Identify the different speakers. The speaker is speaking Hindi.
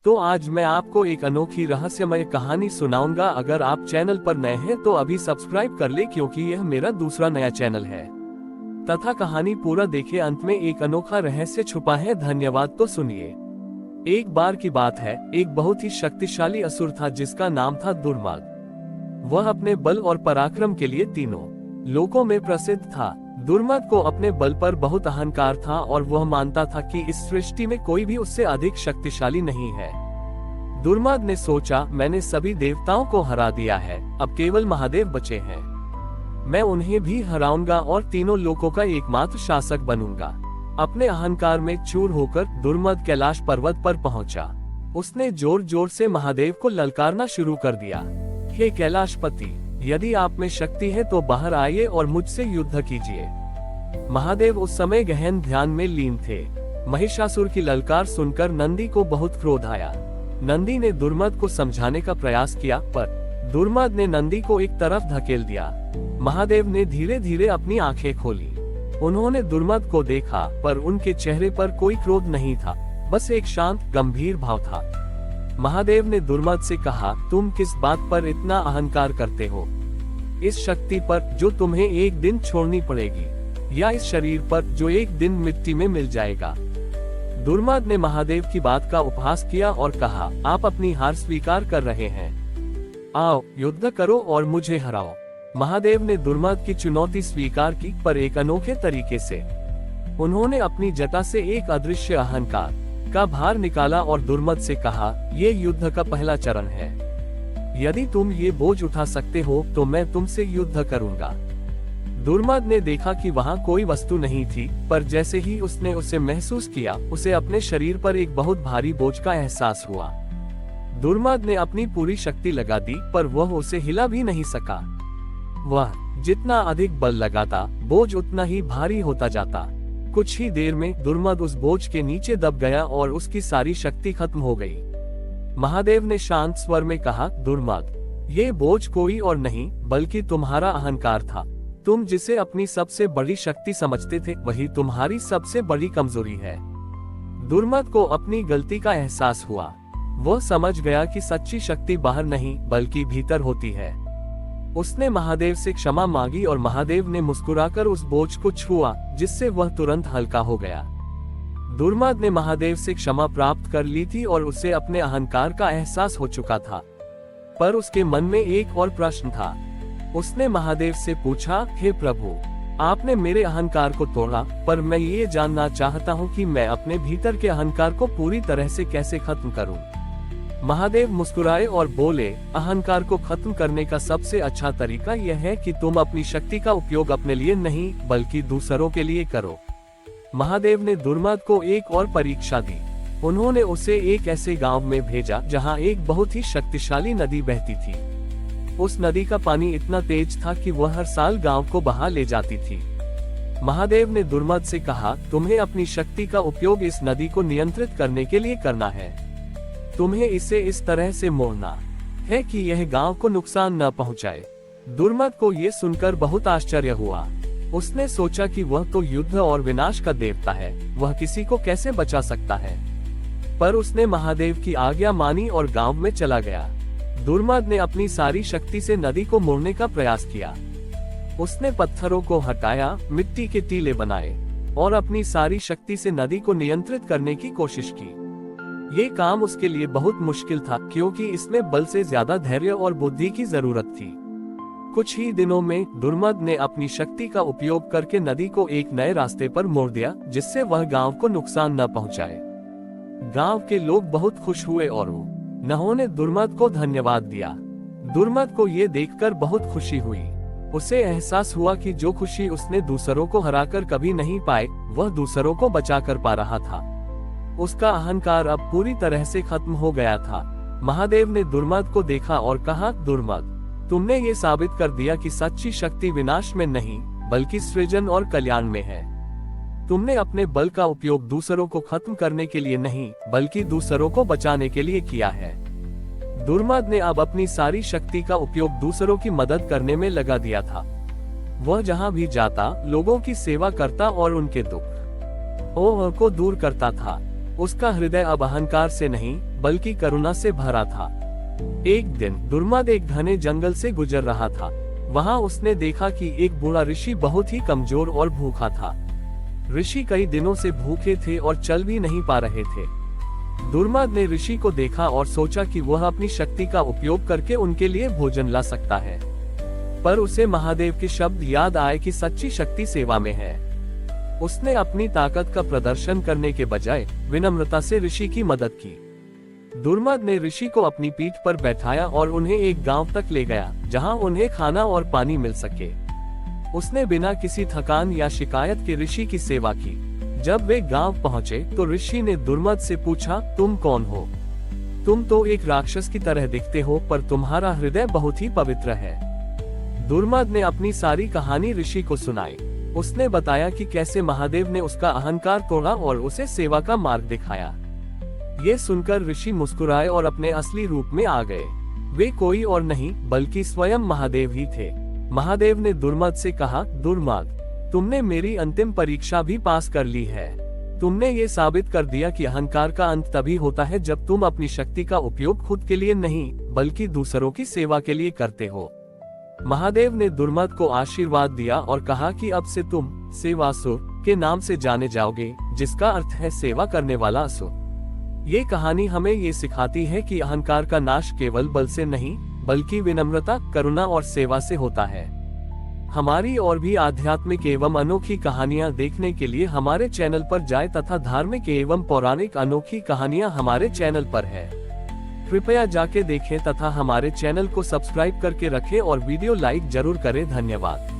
Speaker 1: तो आज मैं आपको एक अनोखी रहस्यमय कहानी सुनाऊंगा। अगर आप चैनल पर नए हैं तो अभी सब्सक्राइब कर ले, क्योंकि यह मेरा दूसरा नया चैनल है। तथा कहानी पूरा देखे, अंत में एक अनोखा रहस्य छुपा है। धन्यवाद। तो सुनिए। एक बार की बात है, एक बहुत ही शक्तिशाली असुर था जिसका नाम था दुर्मद। वह अपने बल और पराक्रम के लिए तीनों लोकों में प्रसिद्ध था। दुर्मद को अपने बल पर बहुत अहंकार था और वह मानता था कि इस सृष्टि में कोई भी उससे अधिक शक्तिशाली नहीं है। दुर्मद ने सोचा, मैंने सभी देवताओं को हरा दिया है, अब केवल महादेव बचे हैं। मैं उन्हें भी हराऊंगा और तीनों लोकों का एकमात्र शासक बनूंगा। अपने अहंकार में चूर होकर दुर्मद कैलाश पर्वत पर पहुंचा। उसने जोर जोर से महादेव को ललकारना शुरू कर दिया। हे कैलाशपति, यदि आप में शक्ति है तो बाहर आइए और मुझसे युद्ध कीजिए। महादेव उस समय गहन ध्यान में लीन थे। महिषासुर की ललकार सुनकर नंदी को बहुत क्रोध आया। नंदी ने दुर्मद को समझाने का प्रयास किया, पर दुर्मद ने नंदी को एक तरफ धकेल दिया। महादेव ने धीरे धीरे अपनी आंखें खोली। उन्होंने दुर्मद को देखा, पर उनके चेहरे पर कोई क्रोध नहीं था, बस एक शांत गंभीर भाव था। महादेव ने दुर्मद से कहा, तुम किस बात पर इतना अहंकार करते हो? इस शक्ति पर जो तुम्हें एक दिन छोड़नी पड़ेगी, या इस शरीर पर जो एक दिन मिट्टी में मिल जाएगा? दुर्मद ने महादेव की बात का उपहास किया और कहा, आप अपनी हार स्वीकार कर रहे हैं। आओ युद्ध करो और मुझे हराओ। महादेव ने दुर्मद की चुनौती स्वीकार की, पर एक अनोखे तरीके से। उन्होंने अपनी जटा से एक अदृश्य अहंकार का भार निकाला और दुर्मद से कहा, ये युद्ध का पहला चरण है। यदि तुम ये बोझ उठा सकते हो तो मैं तुमसे युद्ध करूंगा। दुर्मद ने देखा कि वहां कोई वस्तु नहीं थी, पर जैसे ही उसने उसे महसूस किया, उसे अपने शरीर पर एक बहुत भारी बोझ का एहसास हुआ। दुर्मद ने अपनी पूरी शक्ति लगा दी, पर वह उसे हिला भी नहीं सका। वह जितना अधिक बल लगाता, बोझ उतना ही भारी होता जाता। कुछ ही देर में दुर्मद उस बोझ के नीचे दब गया और उसकी सारी शक्ति खत्म हो गई। महादेव ने शांत स्वर में कहा, दुर्मद, ये बोझ कोई और नहीं बल्कि तुम्हारा अहंकार था। तुम जिसे अपनी सबसे बड़ी शक्ति समझते थे, वही तुम्हारी सबसे बड़ी कमजोरी है। दुर्मद को अपनी गलती का एहसास हुआ। वह समझ गया कि सच्ची शक्ति बाहर नहीं बल्कि भीतर होती है। उसने महादेव से क्षमा मांगी और महादेव ने मुस्कुराकर उस बोझ को छुआ, जिससे वह तुरंत हल्का हो गया। दुर्मद ने महादेव से क्षमा प्राप्त कर ली थी और उसे अपने अहंकार का एहसास हो चुका था। पर उसके मन में एक और प्रश्न था। उसने महादेव से पूछा, हे प्रभु, आपने मेरे अहंकार को तोड़ा, पर मैं ये जानना चाहता हूँ कि मैं अपने भीतर के अहंकार को पूरी तरह से कैसे खत्म करूँ? महादेव मुस्कुराए और बोले, अहंकार को खत्म करने का सबसे अच्छा तरीका यह है कि तुम अपनी शक्ति का उपयोग अपने लिए नहीं बल्कि दूसरों के लिए करो। महादेव ने दुर्मद को एक और परीक्षा दी। उन्होंने उसे एक ऐसे गांव में भेजा जहां एक बहुत ही शक्तिशाली नदी बहती थी। उस नदी का पानी इतना तेज था कि वह हर साल गांव को बहा ले जाती थी। महादेव ने दुर्मद से कहा, तुम्हें अपनी शक्ति का उपयोग इस नदी को नियंत्रित करने के लिए करना है। तुम्हें इसे इस तरह से मोड़ना है कि यह गांव को नुकसान न पहुंचाए। दुर्मद को यह सुनकर बहुत आश्चर्य हुआ। उसने सोचा कि वह तो युद्ध और विनाश का देवता है, वह किसी को कैसे बचा सकता है? पर उसने महादेव की आज्ञा मानी और गांव में चला गया। दुर्मद ने अपनी सारी शक्ति से नदी को मोड़ने का प्रयास किया। उसने पत्थरों को हटाया, मिट्टी के टीले बनाए और अपनी सारी शक्ति से नदी को नियंत्रित करने की कोशिश की। ये काम उसके लिए बहुत मुश्किल था, क्योंकि इसमें बल से ज्यादा धैर्य और बुद्धि की जरूरत थी। कुछ ही दिनों में दुर्मद ने अपनी शक्ति का उपयोग करके नदी को एक नए रास्ते पर मोड़ दिया, जिससे वह गांव को नुकसान न पहुंचाए। गांव के लोग बहुत खुश हुए और उन्होंने दुर्मद को धन्यवाद दिया। दुर्मद को ये देखकर बहुत खुशी हुई। उसे एहसास हुआ कि जो खुशी उसने दूसरों को हराकर कभी नहीं पाए, वह दूसरों को बचाकर पा रहा था। उसका अहंकार अब पूरी तरह से खत्म हो गया था। महादेव ने दुर्मद को देखा और कहा, दुर्मद, तुमने ये साबित कर दिया कि सच्ची शक्ति विनाश में नहीं बल्कि सृजन और कल्याण में है। तुमने अपने बल का उपयोग दूसरों को खत्म करने के लिए नहीं बल्कि दूसरों को बचाने के लिए किया है। दुर्मद ने अब अपनी सारी शक्ति का उपयोग दूसरों की मदद करने में लगा दिया था। वह जहां भी जाता, लोगों की सेवा करता और उनके दुख को दूर करता था। उसका हृदय अब अहंकार से नहीं बल्कि करुणा से भरा था। एक दिन दुर्मद एक घने जंगल से गुजर रहा था। वहां उसने देखा कि एक बूढ़ा ऋषि बहुत ही कमजोर और भूखा था। ऋषि कई दिनों से भूखे थे और चल भी नहीं पा रहे थे। दुर्मद ने ऋषि को देखा और सोचा कि वह अपनी शक्ति का उपयोग करके उनके लिए भोजन ला सकता है, पर उसे महादेव के शब्द याद आए कि सच्ची शक्ति सेवा में है। उसने अपनी ताकत का प्रदर्शन करने के बजाय विनम्रता से ऋषि की मदद की। दुर्मद ने ऋषि को अपनी पीठ पर बैठाया और उन्हें एक गांव तक ले गया, जहां उन्हें खाना और पानी मिल सके। उसने बिना किसी थकान या शिकायत के ऋषि की सेवा की। जब वे गांव पहुंचे तो ऋषि ने दुर्मद से पूछा, तुम कौन हो? तुम तो एक राक्षस की तरह दिखते हो, पर तुम्हारा हृदय बहुत ही पवित्र है। दुर्मद ने अपनी सारी कहानी ऋषि को सुनाई। उसने बताया कि कैसे महादेव ने उसका अहंकार तोड़ा और उसे सेवा का मार्ग दिखाया। ये सुनकर ऋषि मुस्कुराए और अपने असली रूप में आ गए। वे कोई और नहीं बल्कि स्वयं महादेव ही थे। महादेव ने दुर्मद से कहा, दुर्मद, तुमने मेरी अंतिम परीक्षा भी पास कर ली है। तुमने ये साबित कर दिया कि अहंकार का अंत तभी होता है जब तुम अपनी शक्ति का उपयोग खुद के लिए नहीं बल्कि दूसरों की सेवा के लिए करते हो। महादेव ने दुर्मद को आशीर्वाद दिया और कहा कि अब से तुम सेवासुर के नाम से जाने जाओगे, जिसका अर्थ है सेवा करने वाला असुर। ये कहानी हमें ये सिखाती है कि अहंकार का नाश केवल बल से नहीं बल्कि विनम्रता, करुणा और सेवा से होता है। हमारी और भी आध्यात्मिक एवं अनोखी कहानियां देखने के लिए हमारे चैनल पर जाएं तथा धार्मिक एवं पौराणिक अनोखी कहानियां हमारे चैनल पर है। कृपया जाके देखें तथा हमारे चैनल को सब्सक्राइब करके रखें और वीडियो लाइक जरूर करें। धन्यवाद।